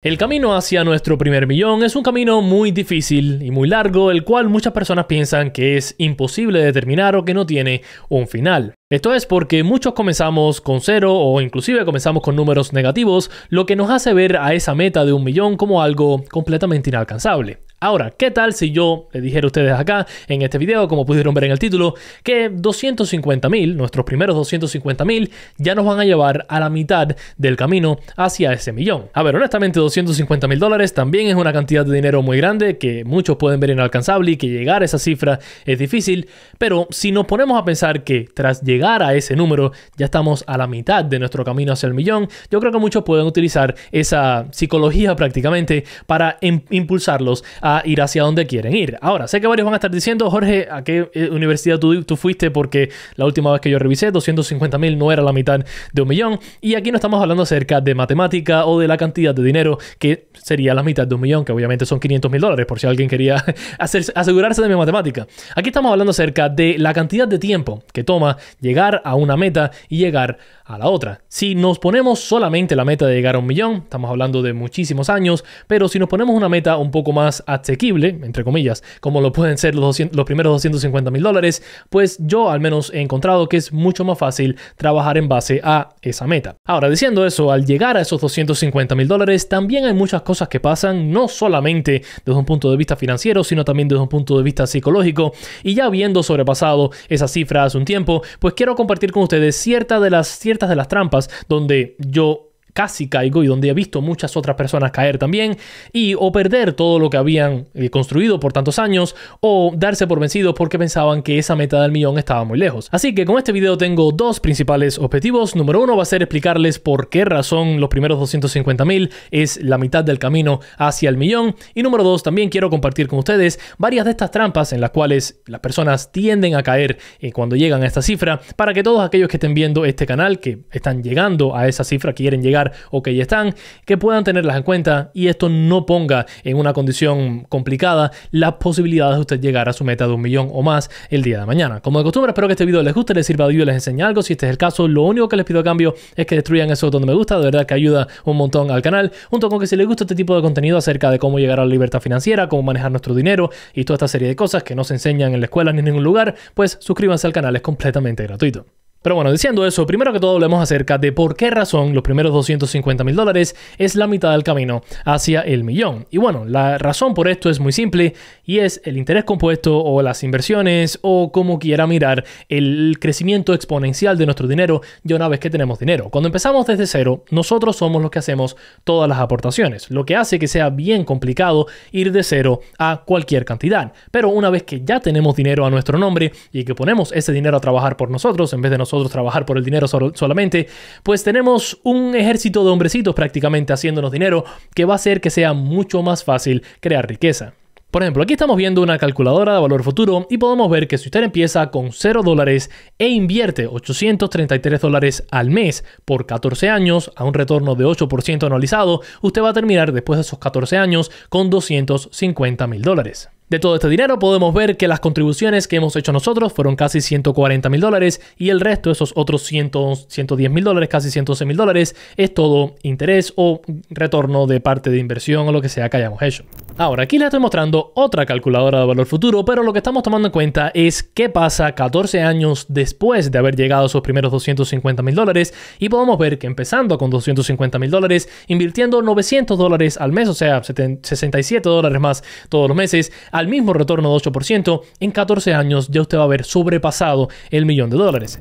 El camino hacia nuestro primer millón es un camino muy difícil y muy largo, el cual muchas personas piensan que es imposible de terminar o que no tiene un final. Esto es porque muchos comenzamos con cero o inclusive comenzamos con números negativos, lo que nos hace ver a esa meta de 1 millón como algo completamente inalcanzable. Ahora, ¿qué tal si yo les dijera a ustedes acá en este video, como pudieron ver en el título, que 250.000, nuestros primeros 250.000, ya nos van a llevar a la mitad del camino hacia ese millón? A ver, honestamente, $250.000 también es una cantidad de dinero muy grande que muchos pueden ver inalcanzable y que llegar a esa cifra es difícil, pero si nos ponemos a pensar que tras llegar a ese número ya estamos a la mitad de nuestro camino hacia el millón, yo creo que muchos pueden utilizar esa psicología prácticamente para impulsarlos a ir hacia donde quieren ir. Ahora, sé que varios van a estar diciendo, Jorge, ¿a qué universidad tú fuiste? Porque la última vez que yo revisé, 250.000 no era la mitad de 1 millón. Y aquí no estamos hablando acerca de matemática o de la cantidad de dinero que sería la mitad de 1 millón, que obviamente son $500.000, por si alguien quería asegurarse de mi matemática. Aquí estamos hablando acerca de la cantidad de tiempo que toma llegar a una meta y llegar a la otra. Si nos ponemos solamente la meta de llegar a 1 millón, estamos hablando de muchísimos años, pero si nos ponemos una meta un poco más asequible, entre comillas, como lo pueden ser los primeros $250.000, pues yo al menos he encontrado que es mucho más fácil trabajar en base a esa meta. Ahora, diciendo eso, al llegar a esos $250.000, también hay muchas cosas que pasan, no solamente desde un punto de vista financiero, sino también desde un punto de vista psicológico. Y ya habiendo sobrepasado esa cifra hace un tiempo, pues quiero compartir con ustedes ciertas de las trampas donde yo casi caigo y donde he visto muchas otras personas caer también y o perder todo lo que habían construido por tantos años o darse por vencidos porque pensaban que esa meta del millón estaba muy lejos. Así que con este video tengo dos principales objetivos. Número uno va a ser explicarles por qué razón los primeros 250.000 es la mitad del camino hacia el millón, y número dos, también quiero compartir con ustedes varias de estas trampas en las cuales las personas tienden a caer cuando llegan a esta cifra, para que todos aquellos que estén viendo este canal, que están llegando a esa cifra, quieren llegar o que ya están, que puedan tenerlas en cuenta y esto no ponga en una condición complicada las posibilidades de usted llegar a su meta de 1 millón o más el día de mañana. Como de costumbre, espero que este video les guste, les sirva de ayuda, les enseñe algo. Si este es el caso, lo único que les pido a cambio es que destruyan eso donde me gusta, de verdad que ayuda un montón al canal, junto con que si les gusta este tipo de contenido acerca de cómo llegar a la libertad financiera, cómo manejar nuestro dinero y toda esta serie de cosas que no se enseñan en la escuela ni en ningún lugar, pues suscríbanse al canal, es completamente gratuito. Pero bueno, diciendo eso, primero que todo hablemos acerca de por qué razón los primeros $250.000 es la mitad del camino hacia el millón. Y bueno, la razón por esto es muy simple y es el interés compuesto o las inversiones o como quiera mirar el crecimiento exponencial de nuestro dinero ya una vez que tenemos dinero. Cuando empezamos desde cero, nosotros somos los que hacemos todas las aportaciones, lo que hace que sea bien complicado ir de cero a cualquier cantidad. Pero una vez que ya tenemos dinero a nuestro nombre y que ponemos ese dinero a trabajar por nosotros en vez de nosotros trabajar por el dinero solamente, pues tenemos un ejército de hombrecitos prácticamente haciéndonos dinero que va a hacer que sea mucho más fácil crear riqueza. Por ejemplo, aquí estamos viendo una calculadora de valor futuro y podemos ver que si usted empieza con $0 e invierte $833 al mes por 14 años a un retorno de 8% anualizado, usted va a terminar después de esos 14 años con $250.000. De todo este dinero podemos ver que las contribuciones que hemos hecho nosotros fueron casi $140.000 y el resto, esos otros $110.000, casi $111.000, es todo interés o retorno de parte de inversión o lo que sea que hayamos hecho. Ahora, aquí les estoy mostrando otra calculadora de valor futuro, pero lo que estamos tomando en cuenta es qué pasa 14 años después de haber llegado a esos primeros $250.000 y podemos ver que empezando con $250.000, invirtiendo $900 al mes, o sea, $67 más todos los meses, al mismo retorno de 8%, en 14 años ya usted va a haber sobrepasado el $1 millón.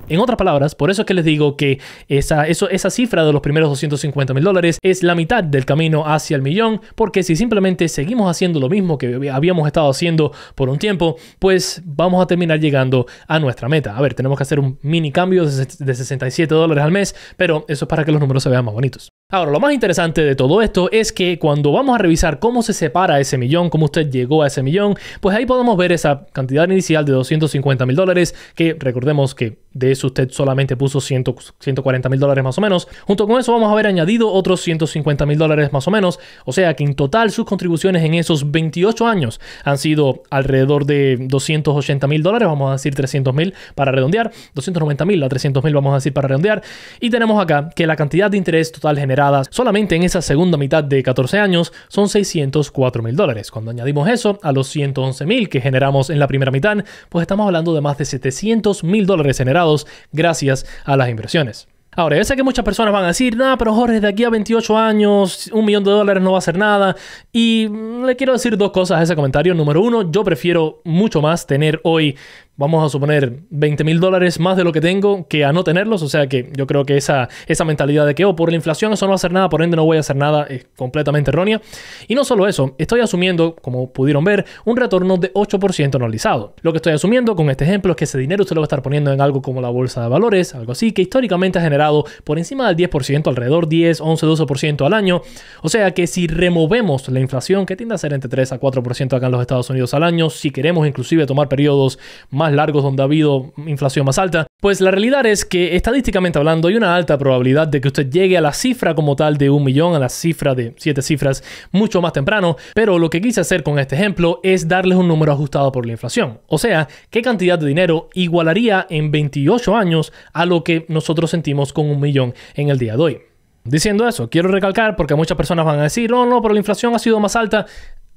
En otras palabras, por eso es que les digo que esa cifra de los primeros $250.000 es la mitad del camino hacia el millón, porque si simplemente seguimos haciendo lo mismo que habíamos estado haciendo por un tiempo, pues vamos a terminar llegando a nuestra meta. A ver, tenemos que hacer un mini cambio de $67 al mes, pero eso es para que los números se vean más bonitos. Ahora, lo más interesante de todo esto es que cuando vamos a revisar cómo se separa ese millón, cómo usted llegó a ese millón, pues ahí podemos ver esa cantidad inicial de $250.000, que recordemos que de eso usted solamente puso $140.000 más o menos. Junto con eso vamos a haber añadido otros $150.000 más o menos, o sea que en total sus contribuciones en esos 28 años han sido alrededor de $280.000, vamos a decir 300.000 para redondear, 290.000 a 300.000 vamos a decir para redondear, y tenemos acá que la cantidad de interés total generada generadas solamente en esa segunda mitad de 14 años son $604,000. Cuando añadimos eso a los $111,000 que generamos en la primera mitad, pues estamos hablando de más de $700,000 generados gracias a las inversiones. Ahora, yo sé que muchas personas van a decir, no, pero Jorge, de aquí a 28 años, $1 millón no va a hacer nada. Y le quiero decir dos cosas a ese comentario. Número uno, yo prefiero mucho más tener hoy, vamos a suponer, $20,000 más de lo que tengo que a no tenerlos. O sea que yo creo que esa mentalidad de que por la inflación eso no va a hacer nada, por ende no voy a hacer nada, es completamente errónea. Y no solo eso, estoy asumiendo, como pudieron ver, un retorno de 8% anualizado. Lo que estoy asumiendo con este ejemplo es que ese dinero usted lo va a estar poniendo en algo como la bolsa de valores, algo así, que históricamente ha generado por encima del 10%, alrededor 10, 11, 12% al año. O sea que si removemos la inflación, que tiende a ser entre 3 a 4% acá en los Estados Unidos al año, si queremos inclusive tomar periodos más largos donde ha habido inflación más alta, pues la realidad es que estadísticamente hablando hay una alta probabilidad de que usted llegue a la cifra como tal de 1 millón, a la cifra de 7 cifras mucho más temprano. Pero lo que quise hacer con este ejemplo es darles un número ajustado por la inflación. O sea, qué cantidad de dinero igualaría en 28 años a lo que nosotros sentimos con 1 millón en el día de hoy. Diciendo eso, quiero recalcar, porque muchas personas van a decir, no, pero la inflación ha sido más alta.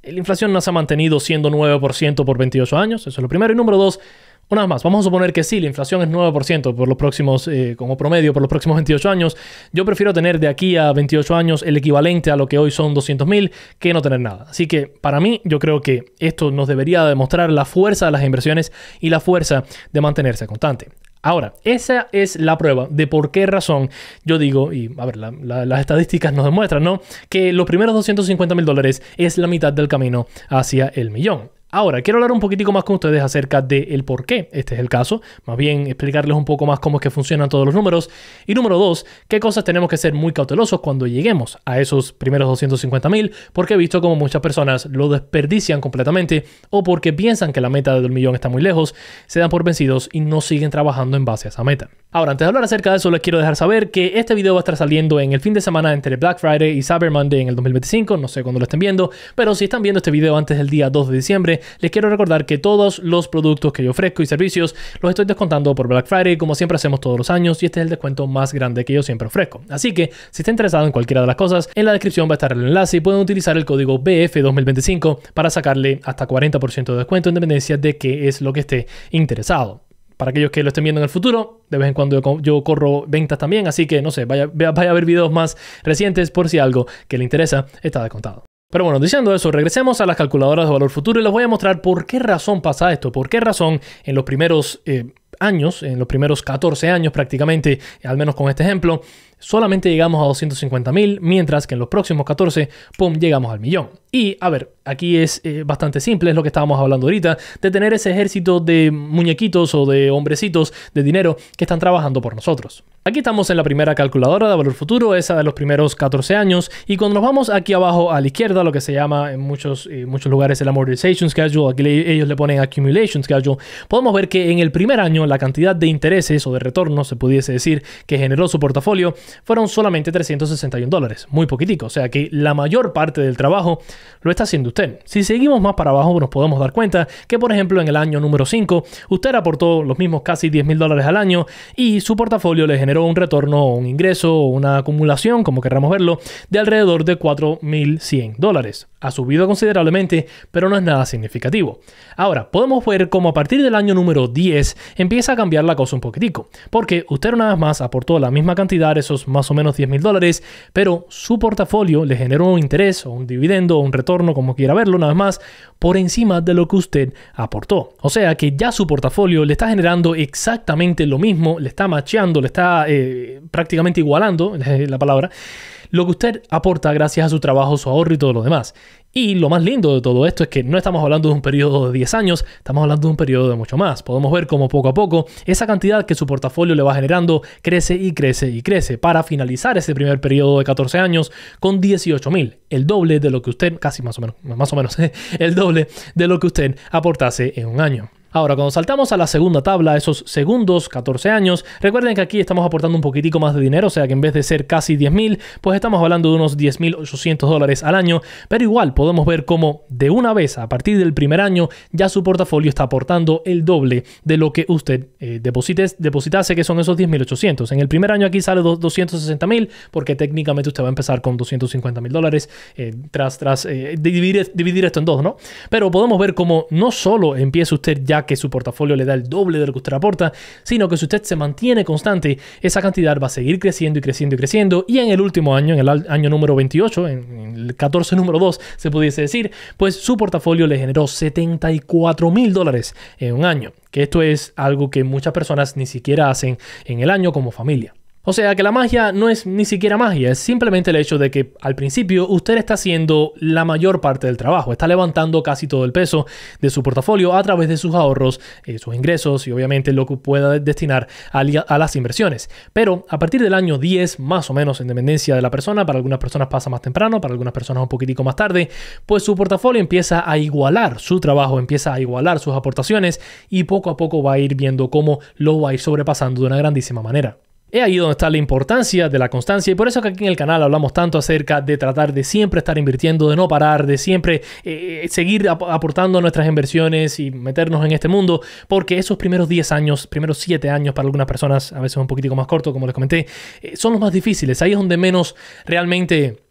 La inflación no se ha mantenido siendo 9% por 28 años, eso es lo primero. Y número dos, una vez más, vamos a suponer que sí, la inflación es 9% por los próximos, como promedio por los próximos 28 años. Yo prefiero tener de aquí a 28 años el equivalente a lo que hoy son 200,000 que no tener nada. Así que para mí, yo creo que esto nos debería demostrar la fuerza de las inversiones y la fuerza de mantenerse constante. Ahora, esa es la prueba de por qué razón yo digo, y a ver, las estadísticas nos demuestran, ¿no?, que los primeros $250,000 es la mitad del camino hacia el millón. Ahora, quiero hablar un poquitico más con ustedes acerca del por qué este es el caso. Más bien, explicarles un poco más cómo es que funcionan todos los números. Y número dos, qué cosas tenemos que ser muy cautelosos cuando lleguemos a esos primeros 250,000, porque he visto como muchas personas lo desperdician completamente o porque piensan que la meta del millón está muy lejos, se dan por vencidos y no siguen trabajando en base a esa meta. Ahora, antes de hablar acerca de eso, les quiero dejar saber que este video va a estar saliendo en el fin de semana entre Black Friday y Cyber Monday en el 2025. No sé cuándo lo estén viendo, pero si están viendo este video antes del día 2 de diciembre, les quiero recordar que todos los productos que yo ofrezco y servicios los estoy descontando por Black Friday, como siempre hacemos todos los años, y este es el descuento más grande que yo siempre ofrezco. Así que, si está interesado en cualquiera de las cosas, en la descripción va a estar el enlace y pueden utilizar el código BF2025 para sacarle hasta 40% de descuento en dependencia de qué es lo que esté interesado. Para aquellos que lo estén viendo en el futuro, de vez en cuando yo corro ventas también, así que no sé, vaya a ver videos más recientes por si algo que le interesa está descontado. Pero bueno, diciendo eso, regresemos a las calculadoras de valor futuro y les voy a mostrar por qué razón pasa esto, por qué razón en los primeros años, en los primeros 14 años prácticamente, al menos con este ejemplo, solamente llegamos a 250,000, mientras que en los próximos 14, ¡pum!, llegamos al millón. Y, a ver, aquí es bastante simple, es lo que estábamos hablando ahorita, de tener ese ejército de muñequitos o de hombrecitos de dinero que están trabajando por nosotros. Aquí estamos en la primera calculadora de valor futuro, esa de los primeros 14 años, y cuando nos vamos aquí abajo a la izquierda, lo que se llama en muchos lugares el Amortization Schedule, aquí ellos le ponen Accumulation Schedule, podemos ver que en el primer año la cantidad de intereses o de retornos, se pudiese decir, que generó su portafolio fueron solamente $361, muy poquitico, o sea que la mayor parte del trabajo lo está haciendo usted. Si seguimos más para abajo, nos podemos dar cuenta que, por ejemplo, en el año número 5, usted aportó los mismos casi $10,000 al año y su portafolio le generó un retorno o un ingreso o una acumulación, como querramos verlo, de alrededor de $4,100. Ha subido considerablemente, pero no es nada significativo. Ahora, podemos ver cómo a partir del año número 10 empieza a cambiar la cosa un poquitico, porque usted una vez más aportó la misma cantidad, esos más o menos $10,000, pero su portafolio le generó un interés o un dividendo o un retorno, como quiera verlo, una vez más, por encima de lo que usted aportó. O sea que ya su portafolio le está generando exactamente lo mismo, le está macheando, le está prácticamente igualando, la palabra, lo que usted aporta gracias a su trabajo, su ahorro y todo lo demás. Y lo más lindo de todo esto es que no estamos hablando de un periodo de 10 años, estamos hablando de un periodo de mucho más. Podemos ver cómo poco a poco esa cantidad que su portafolio le va generando crece y crece y crece para finalizar ese primer periodo de 14 años con 18,000, el doble de lo que usted, casi más o menos, el doble de lo que usted aportase en un año. Ahora, cuando saltamos a la segunda tabla, esos segundos 14 años, recuerden que aquí estamos aportando un poquitico más de dinero, o sea que en vez de ser casi 10.000, pues estamos hablando de unos $10.800 al año, pero igual podemos ver cómo de una vez, a partir del primer año, ya su portafolio está aportando el doble de lo que usted depositase, que son esos 10.800. En el primer año aquí sale 260.000, porque técnicamente usted va a empezar con $250.000 tras dividir esto en dos, ¿no? Pero podemos ver cómo no solo empieza usted ya que su portafolio le da el doble de lo que usted aporta, sino que si usted se mantiene constante, esa cantidad va a seguir creciendo y creciendo y creciendo, y en el último año, en el año número 28, en el 14 número 2, se pudiese decir, pues su portafolio le generó $74.000 en un año, que esto es algo que muchas personas ni siquiera hacen en el año como familia. O sea que la magia no es ni siquiera magia, es simplemente el hecho de que al principio usted está haciendo la mayor parte del trabajo, está levantando casi todo el peso de su portafolio a través de sus ahorros, sus ingresos y obviamente lo que pueda destinar a las inversiones. Pero a partir del año 10, más o menos en dependencia de la persona, para algunas personas pasa más temprano, para algunas personas un poquitico más tarde, pues su portafolio empieza a igualar su trabajo, empieza a igualar sus aportaciones y poco a poco va a ir viendo cómo lo va a ir sobrepasando de una grandísima manera. Es ahí donde está la importancia de la constancia y por eso que aquí en el canal hablamos tanto acerca de tratar de siempre estar invirtiendo, de no parar, de siempre seguir aportando nuestras inversiones y meternos en este mundo, porque esos primeros 10 años, primeros 7 años para algunas personas, a veces un poquitico más corto como les comenté, son los más difíciles. Ahí es donde menos realmente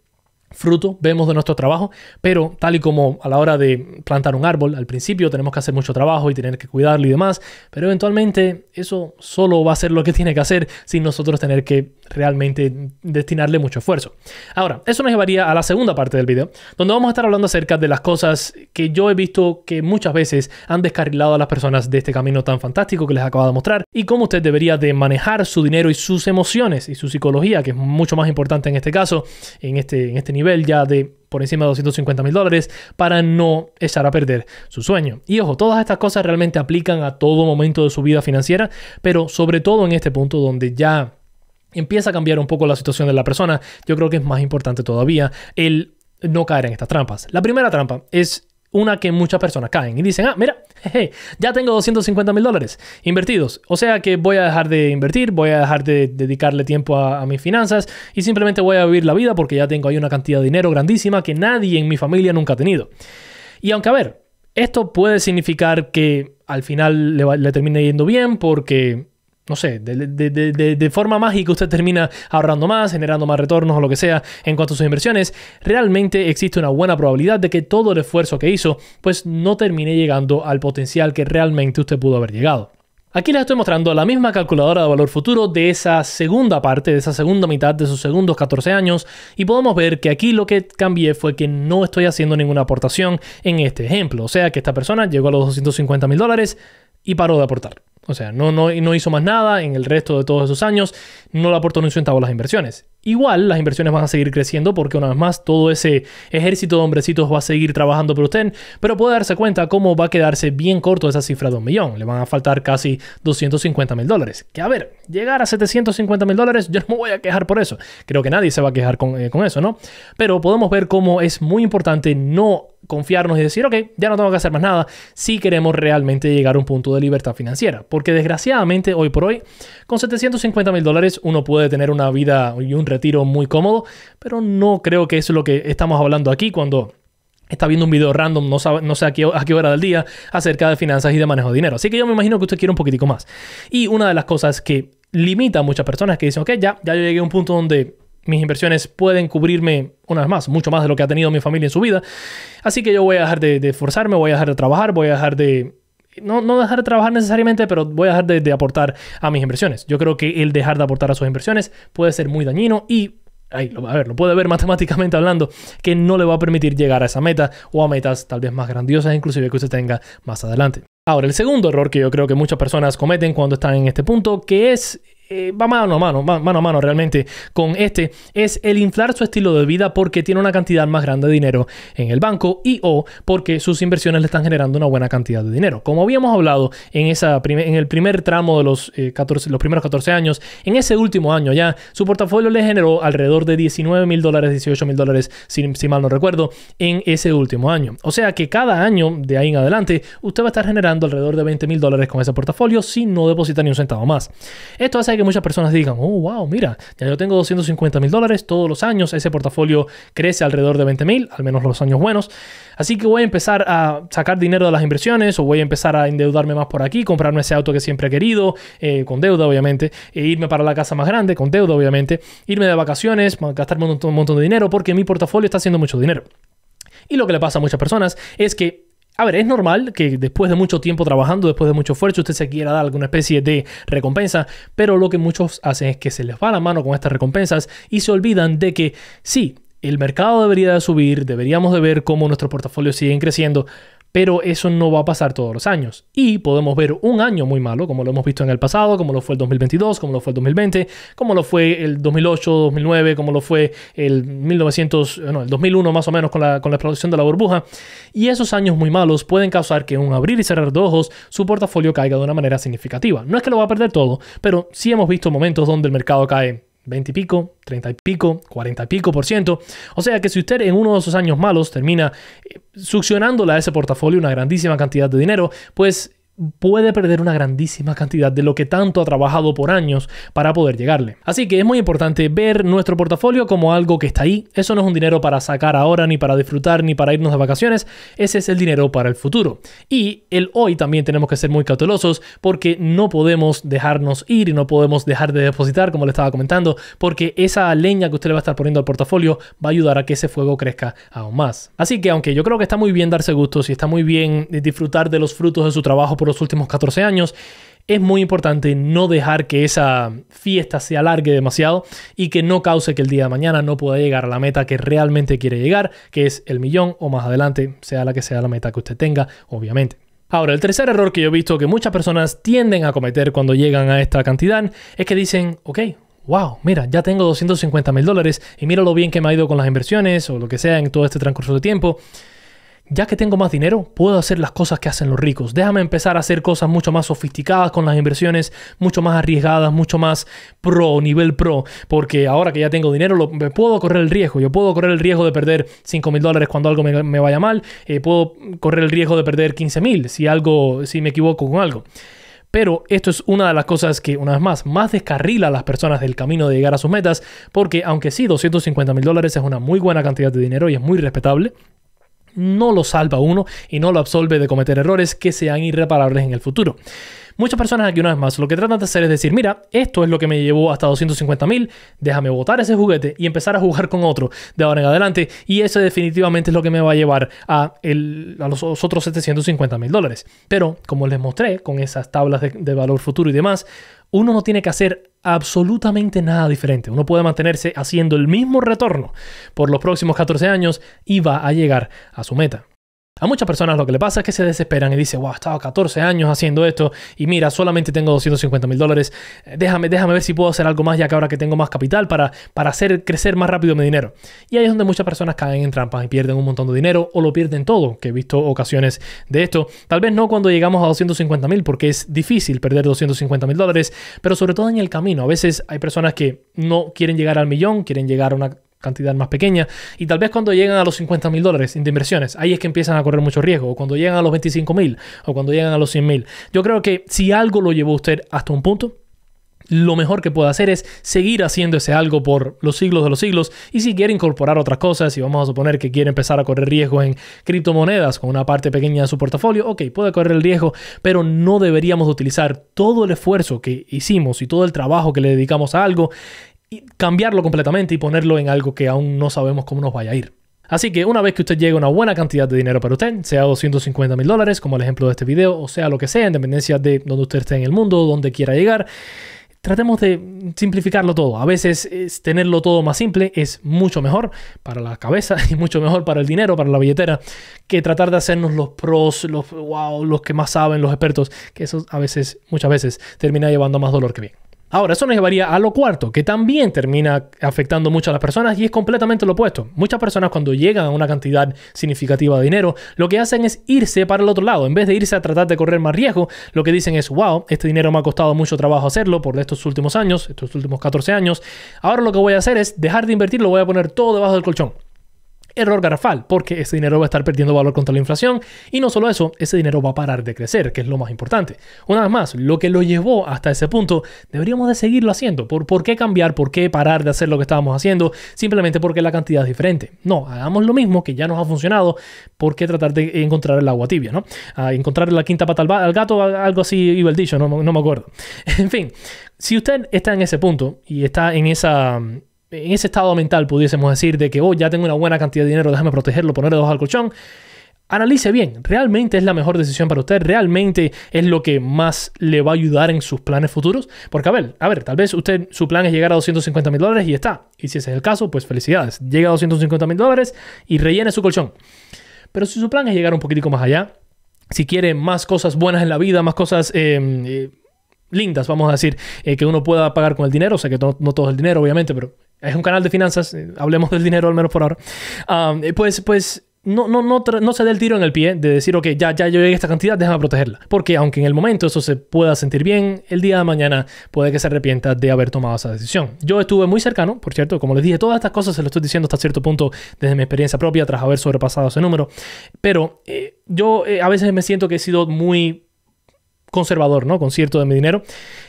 fruto vemos de nuestro trabajo, pero tal y como a la hora de plantar un árbol, al principio tenemos que hacer mucho trabajo y tener que cuidarlo y demás, pero eventualmente eso solo va a ser lo que tiene que hacer sin nosotros tener que realmente destinarle mucho esfuerzo. Ahora, eso nos llevaría a la segunda parte del video, donde vamos a estar hablando acerca de las cosas que yo he visto que muchas veces han descarrilado a las personas de este camino tan fantástico que les acabo de mostrar y cómo usted debería de manejar su dinero y sus emociones y su psicología, que es mucho más importante en este caso, en este nivel ya de por encima de $250.000 para no echar a perder su sueño. Y ojo, todas estas cosas realmente aplican a todo momento de su vida financiera, pero sobre todo en este punto donde ya empieza a cambiar un poco la situación de la persona, yo creo que es más importante todavía el no caer en estas trampas. La primera trampa es una que muchas personas caen y dicen, mira, ya tengo $250.000 invertidos, o sea que voy a dejar de invertir, voy a dejar de dedicarle tiempo a mis finanzas y simplemente voy a vivir la vida porque ya tengo ahí una cantidad de dinero grandísima que nadie en mi familia nunca ha tenido. Y aunque, a ver, esto puede significar que al final le termine yendo bien porque no sé, de forma mágica usted termina ahorrando más, generando más retornos o lo que sea en cuanto a sus inversiones, realmente existe una buena probabilidad de que todo el esfuerzo que hizo pues no termine llegando al potencial que realmente usted pudo haber llegado. Aquí les estoy mostrando la misma calculadora de valor futuro de esa segunda parte, de esa segunda mitad de sus segundos 14 años y podemos ver que aquí lo que cambié fue que no estoy haciendo ninguna aportación en este ejemplo. O sea que esta persona llegó a los $250.000 y paró de aportar. O sea, no hizo más nada en el resto de todos esos años, no le aportó ni un centavo a las inversiones. Igual las inversiones van a seguir creciendo porque una vez más todo ese ejército de hombrecitos va a seguir trabajando por usted, pero puede darse cuenta cómo va a quedarse bien corto esa cifra de $1 millón. Le van a faltar casi $250.000. Que a ver, llegar a $750.000 yo no me voy a quejar por eso. Creo que nadie se va a quejar con eso, ¿no? Pero podemos ver cómo es muy importante no confiarnos y decir, ok, ya no tengo que hacer más nada si queremos realmente llegar a un punto de libertad financiera. Porque desgraciadamente hoy por hoy con $750.000 uno puede tener una vida y un retiro muy cómodo, pero no creo que eso es lo que estamos hablando aquí cuando está viendo un video random, no sé a qué hora del día, acerca de finanzas y de manejo de dinero. Así que yo me imagino que usted quiere un poquitico más. Y una de las cosas que limita a muchas personas que dicen, ok, ya yo llegué a un punto donde mis inversiones pueden cubrirme, una vez más, mucho más de lo que ha tenido mi familia en su vida. Así que yo voy a dejar de esforzarme, voy a dejar de trabajar, voy a dejar de... No dejar de trabajar necesariamente, pero voy a dejar de aportar a mis inversiones. Yo creo que el dejar de aportar a sus inversiones puede ser muy dañino y... lo puede ver matemáticamente hablando, que no le va a permitir llegar a esa meta o a metas tal vez más grandiosas inclusive que usted tenga más adelante. Ahora, el segundo error que yo creo que muchas personas cometen cuando están en este punto, que es va mano a mano realmente con este, es el inflar su estilo de vida porque tiene una cantidad más grande de dinero en el banco y o porque sus inversiones le están generando una buena cantidad de dinero. Como habíamos hablado en el primer tramo de los primeros 14 años, en ese último año ya, su portafolio le generó alrededor de $19,000, $18,000, si mal no recuerdo, en ese último año. O sea que cada año de ahí en adelante, usted va a estar generando alrededor de $20,000 con ese portafolio si no deposita ni un centavo más. Esto hace que muchas personas digan, oh, wow, mira, ya yo tengo $250,000 todos los años, ese portafolio crece alrededor de 20,000, al menos los años buenos, así que voy a empezar a sacar dinero de las inversiones o voy a empezar a endeudarme más por aquí, comprarme ese auto que siempre he querido, con deuda obviamente, e irme para la casa más grande, con deuda obviamente, irme de vacaciones, gastarme un montón de dinero porque mi portafolio está haciendo mucho dinero. Y lo que le pasa a muchas personas es que, a ver, es normal que después de mucho tiempo trabajando, después de mucho esfuerzo, usted se quiera dar alguna especie de recompensa, pero lo que muchos hacen es que se les va la mano con estas recompensas y se olvidan de que sí, el mercado debería de subir, deberíamos de ver cómo nuestros portafolios siguen creciendo, pero eso no va a pasar todos los años. Y podemos ver un año muy malo, como lo hemos visto en el pasado, como lo fue el 2022, como lo fue el 2020, como lo fue el 2008, 2009, como lo fue el 2001 más o menos con la explosión de la burbuja. Y esos años muy malos pueden causar que en un abrir y cerrar de ojos su portafolio caiga de una manera significativa. No es que lo va a perder todo, pero sí hemos visto momentos donde el mercado cae 20 y pico, 30 y pico, 40 y pico %. O sea que si usted en uno de esos años malos termina succionándole a ese portafolio una grandísima cantidad de dinero, pues puede perder una grandísima cantidad de lo que tanto ha trabajado por años para poder llegarle. Así que es muy importante ver nuestro portafolio como algo que está ahí. Eso no es un dinero para sacar ahora, ni para disfrutar, ni para irnos de vacaciones. Ese es el dinero para el futuro. Y el hoy también tenemos que ser muy cautelosos porque no podemos dejarnos ir y no podemos dejar de depositar, como le estaba comentando, porque esa leña que usted le va a estar poniendo al portafolio va a ayudar a que ese fuego crezca aún más. Así que aunque yo creo que está muy bien darse gustos y está muy bien disfrutar de los frutos de su trabajo por los últimos 14 años, es muy importante no dejar que esa fiesta se alargue demasiado y que no cause que el día de mañana no pueda llegar a la meta que realmente quiere llegar, que es el millón o más adelante, sea la que sea la meta que usted tenga, obviamente. Ahora, el tercer error que yo he visto que muchas personas tienden a cometer cuando llegan a esta cantidad es que dicen, ok, wow, mira, ya tengo $250,000 y mira lo bien que me ha ido con las inversiones o lo que sea en todo este transcurso de tiempo. Ya que tengo más dinero, puedo hacer las cosas que hacen los ricos. Déjame empezar a hacer cosas mucho más sofisticadas con las inversiones, mucho más arriesgadas, mucho más nivel pro. Porque ahora que ya tengo dinero, puedo correr el riesgo. Yo puedo correr el riesgo de perder $5,000 cuando algo me vaya mal. Puedo correr el riesgo de perder 15,000 si me equivoco con algo. Pero esto es una de las cosas que, una vez más descarrila a las personas del camino de llegar a sus metas. Porque aunque sí, $250,000 es una muy buena cantidad de dinero y es muy respetable, no lo salva a uno y no lo absolve de cometer errores que sean irreparables en el futuro. Muchas personas aquí, una vez más, lo que tratan de hacer es decir, mira, esto es lo que me llevó hasta 250,000, déjame botar ese juguete y empezar a jugar con otro de ahora en adelante, y eso definitivamente es lo que me va a llevar a los otros $750,000. Pero, como les mostré con esas tablas de valor futuro y demás, uno no tiene que hacer absolutamente nada diferente. Uno puede mantenerse haciendo el mismo retorno por los próximos 14 años y va a llegar a su meta. A muchas personas lo que le pasa es que se desesperan y dicen, wow, he estado 14 años haciendo esto y mira, solamente tengo $250,000. Déjame ver si puedo hacer algo más ya que ahora que tengo más capital para hacer crecer más rápido mi dinero. Y ahí es donde muchas personas caen en trampas y pierden un montón de dinero o lo pierden todo, que he visto ocasiones de esto. Tal vez no cuando llegamos a 250,000 porque es difícil perder $250,000, pero sobre todo en el camino. A veces hay personas que no quieren llegar al millón, quieren llegar a una cantidad más pequeña y tal vez cuando llegan a los $50,000 de inversiones, ahí es que empiezan a correr mucho riesgo, o cuando llegan a los 25,000 o cuando llegan a los 100,000. Yo creo que si algo lo llevó usted hasta un punto, lo mejor que puede hacer es seguir haciendo ese algo por los siglos de los siglos, y si quiere incorporar otras cosas, y vamos a suponer que quiere empezar a correr riesgo en criptomonedas con una parte pequeña de su portafolio, ok, puede correr el riesgo, pero no deberíamos utilizar todo el esfuerzo que hicimos y todo el trabajo que le dedicamos a algo y cambiarlo completamente y ponerlo en algo que aún no sabemos cómo nos vaya a ir. Así que una vez que usted llegue a una buena cantidad de dinero para usted, sea $250,000 como el ejemplo de este video, o sea lo que sea, en dependencia de donde usted esté en el mundo, donde quiera llegar, tratemos de simplificarlo todo. A veces tenerlo todo más simple es mucho mejor para la cabeza y mucho mejor para el dinero, para la billetera, que tratar de hacernos los pros, los que más saben, los expertos, que eso muchas veces termina llevando más dolor que bien. Ahora, eso nos llevaría a lo cuarto, que también termina afectando mucho a las personas y es completamente lo opuesto. Muchas personas cuando llegan a una cantidad significativa de dinero, lo que hacen es irse para el otro lado. En vez de irse a tratar de correr más riesgo, lo que dicen es, wow, este dinero me ha costado mucho trabajo hacerlo por estos últimos años, estos últimos 14 años. Ahora lo que voy a hacer es dejar de invertir, lo voy a poner todo debajo del colchón. Error garrafal, porque ese dinero va a estar perdiendo valor contra la inflación y no solo eso, ese dinero va a parar de crecer, que es lo más importante. Una vez más, lo que lo llevó hasta ese punto, deberíamos de seguirlo haciendo. ¿Por qué cambiar? ¿Por qué parar de hacer lo que estábamos haciendo? Simplemente porque la cantidad es diferente. No, hagamos lo mismo que ya nos ha funcionado. ¿Por qué tratar de encontrar el agua tibia, no? Encontrar la quinta pata al gato, algo así iba el dicho, no me acuerdo. En fin, si usted está en ese punto y está en ese estado mental, pudiésemos decir, de que ya tengo una buena cantidad de dinero, déjame protegerlo, ponerlo debajo del colchón, analice bien, ¿realmente es la mejor decisión para usted? ¿Realmente es lo que más le va a ayudar en sus planes futuros? Porque a ver, tal vez su plan es llegar a $250,000 y está. Y si ese es el caso, pues felicidades. Llega a $250,000 y rellene su colchón. Pero si su plan es llegar un poquitico más allá, si quiere más cosas buenas en la vida, más cosas lindas, vamos a decir, que uno pueda pagar con el dinero, o sea que no todo es el dinero, obviamente, pero es un canal de finanzas, hablemos del dinero al menos por ahora, pues no se dé el tiro en el pie de decir, ok, ya yo llegué a esta cantidad, déjame protegerla. Porque aunque en el momento eso se pueda sentir bien, el día de mañana puede que se arrepienta de haber tomado esa decisión. Yo estuve muy cercano, por cierto, como les dije, todas estas cosas se lo estoy diciendo hasta cierto punto desde mi experiencia propia, tras haber sobrepasado ese número. Pero yo a veces me siento que he sido muy conservador, ¿no? Con cierto de mi dinero,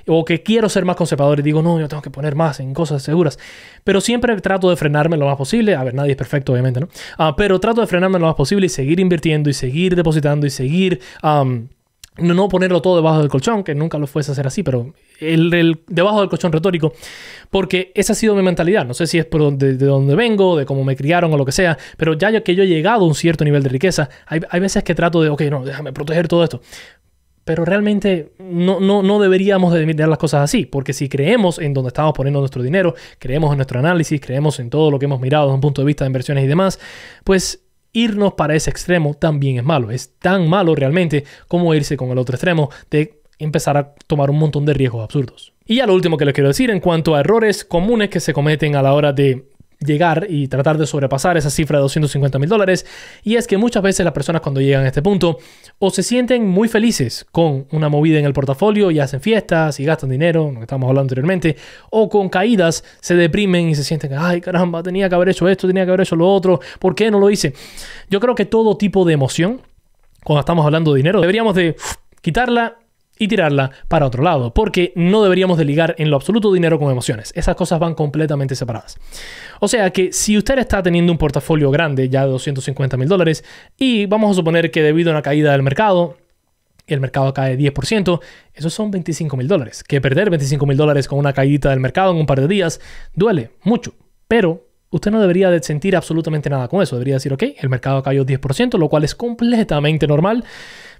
o que quiero ser más conservador y digo, no, yo tengo que poner más en cosas seguras, pero siempre trato de frenarme lo más posible. A ver, nadie es perfecto, obviamente, ¿no? Pero trato de frenarme lo más posible y seguir invirtiendo y seguir depositando y seguir no ponerlo todo debajo del colchón, que nunca lo fuese a hacer así, pero debajo del colchón retórico, porque esa ha sido mi mentalidad. No sé si es de donde vengo, de cómo me criaron o lo que sea, pero ya que yo he llegado a un cierto nivel de riqueza, hay veces que trato de, ok, no, déjame proteger todo esto. Pero realmente no deberíamos de mirar las cosas así, porque si creemos en donde estamos poniendo nuestro dinero, creemos en nuestro análisis, creemos en todo lo que hemos mirado desde un punto de vista de inversiones y demás, pues irnos para ese extremo también es malo. Es tan malo realmente como irse con el otro extremo de empezar a tomar un montón de riesgos absurdos. Y ya lo último que les quiero decir en cuanto a errores comunes que se cometen a la hora de llegar y tratar de sobrepasar esa cifra de $250,000, y es que muchas veces las personas cuando llegan a este punto o se sienten muy felices con una movida en el portafolio y hacen fiestas y gastan dinero, lo que estábamos hablando anteriormente, o con caídas se deprimen y se sienten, ay caramba, tenía que haber hecho esto, tenía que haber hecho lo otro, ¿por qué no lo hice? Yo creo que todo tipo de emoción, cuando estamos hablando de dinero, deberíamos de quitarla y tirarla para otro lado, porque no deberíamos de ligar en lo absoluto dinero con emociones. Esas cosas van completamente separadas. O sea que si usted está teniendo un portafolio grande ya de $250,000 y vamos a suponer que debido a una caída del mercado, el mercado cae 10%, esos son $25,000. Que perder $25,000 con una caída del mercado en un par de días duele mucho, pero usted no debería de sentir absolutamente nada con eso. Debería decir, ok, el mercado cayó 10%, lo cual es completamente normal.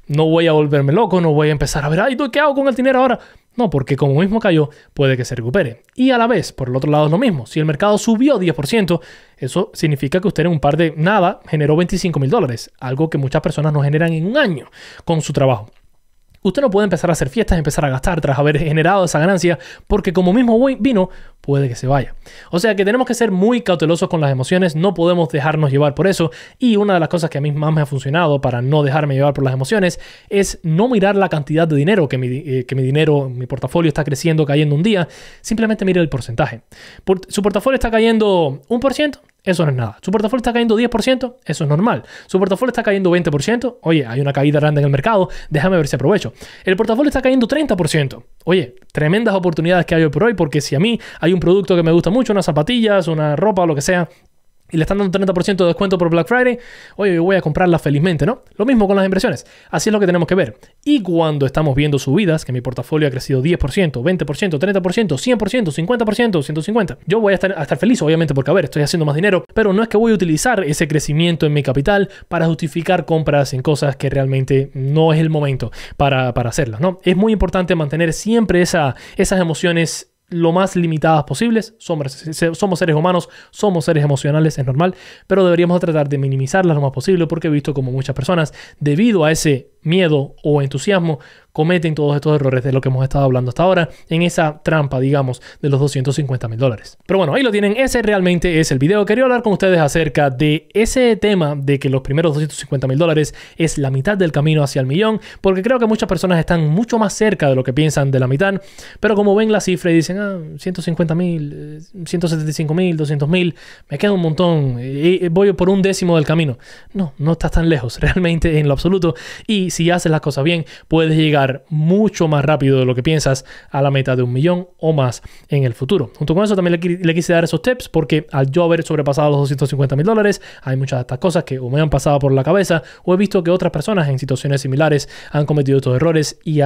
No voy a volverme loco, no voy a empezar a ver, ay, ¿qué hago con el dinero ahora? No, porque como mismo cayó, puede que se recupere. Y a la vez, por el otro lado es lo mismo. Si el mercado subió 10%, eso significa que usted en un par de nada generó $25,000. Algo que muchas personas no generan en un año con su trabajo. Usted no puede empezar a hacer fiestas, empezar a gastar tras haber generado esa ganancia, porque como mismo vino, puede que se vaya. O sea que tenemos que ser muy cautelosos con las emociones, no podemos dejarnos llevar por eso. Y una de las cosas que a mí más me ha funcionado para no dejarme llevar por las emociones es no mirar la cantidad de dinero que mi portafolio está creciendo, cayendo un día. Simplemente mire el porcentaje. Su portafolio está cayendo 1%. Eso no es nada. Su portafolio está cayendo 10%, eso es normal. Su portafolio está cayendo 20%, oye, hay una caída grande en el mercado, déjame ver si aprovecho. El portafolio está cayendo 30%, oye, tremendas oportunidades que hay hoy por hoy, porque si a mí hay un producto que me gusta mucho, unas zapatillas, una ropa o lo que sea, y le están dando 30% de descuento por Black Friday, oye, yo voy a comprarla felizmente, ¿no? Lo mismo con las inversiones. Así es lo que tenemos que ver. Y cuando estamos viendo subidas, que mi portafolio ha crecido 10%, 20%, 30%, 100%, 50%, 150%, yo voy a estar feliz, obviamente, porque, a ver, estoy haciendo más dinero, pero no es que voy a utilizar ese crecimiento en mi capital para justificar compras en cosas que realmente no es el momento para hacerlas, ¿no? Es muy importante mantener siempre esas emociones lo más limitadas posibles. Somos seres humanos, somos seres emocionales, es normal, pero deberíamos tratar de minimizarlas lo más posible, porque he visto como muchas personas, debido a ese miedo o entusiasmo, cometen todos estos errores de lo que hemos estado hablando hasta ahora en esa trampa, digamos, de los $250,000. Pero bueno, ahí lo tienen. Ese realmente es el video. Quería hablar con ustedes acerca de ese tema de que los primeros $250,000 es la mitad del camino hacia el millón, porque creo que muchas personas están mucho más cerca de lo que piensan de la mitad, pero como ven la cifra y dicen, 150,000, 175,000, 200,000, me queda un montón, voy por un décimo del camino. No, no estás tan lejos, realmente en lo absoluto. Y si haces las cosas bien, puedes llegar mucho más rápido de lo que piensas a la meta de $1 millón o más en el futuro. Junto con eso también le quise dar esos tips porque al yo haber sobrepasado los $250,000 hay muchas de estas cosas que o me han pasado por la cabeza o he visto que otras personas en situaciones similares han cometido estos errores y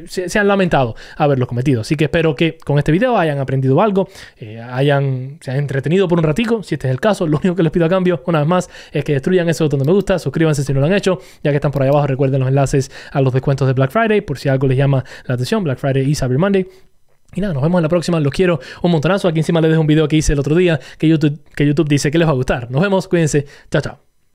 se han lamentado haberlos cometido. Así que espero que con este video hayan aprendido algo, se hayan entretenido por un ratico, si este es el caso. Lo único que les pido a cambio, una vez más, es que destruyan ese botón de me gusta, suscríbanse si no lo han hecho, ya que están por ahí abajo. Recuerden los enlaces a los descuentos de Black Friday, por si algo les llama la atención, Black Friday y Cyber Monday. Y nada, nos vemos en la próxima. Los quiero un montonazo. Aquí encima les dejo un video que hice el otro día que YouTube dice que les va a gustar. Nos vemos, cuídense. Chao, chao.